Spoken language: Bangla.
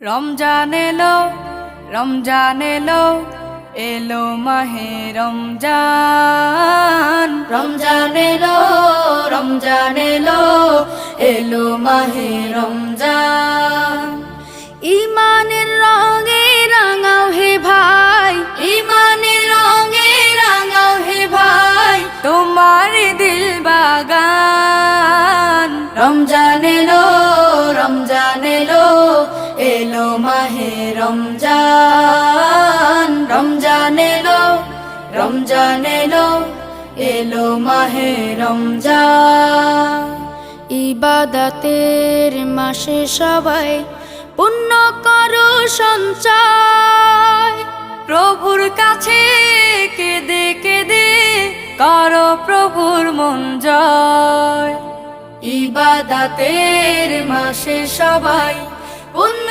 রমজান এলো, রমজান এলো, এলো মাহে রমজান। রমজান এলো, রমজান এলো, এলো মাহে রমজান। ইমানের রঙে রাঙাও হে ভাই, ইমানের রঙে রাঙাও হে ভাই, তোমার দিল বাগান। রমজান এলো, রমজান এলো, এলো মাহে রমজান। রমজান এলো, রমজান এলো, এলো মাহে রমজান। ইবাদতের মাসে সবাই পুণ্য করো সঞ্চয়, প্রভুর কাছে কেঁদে কেঁদে করো প্রভুর মন জয়। ইবাদতের মাসে সবাই পুণ্য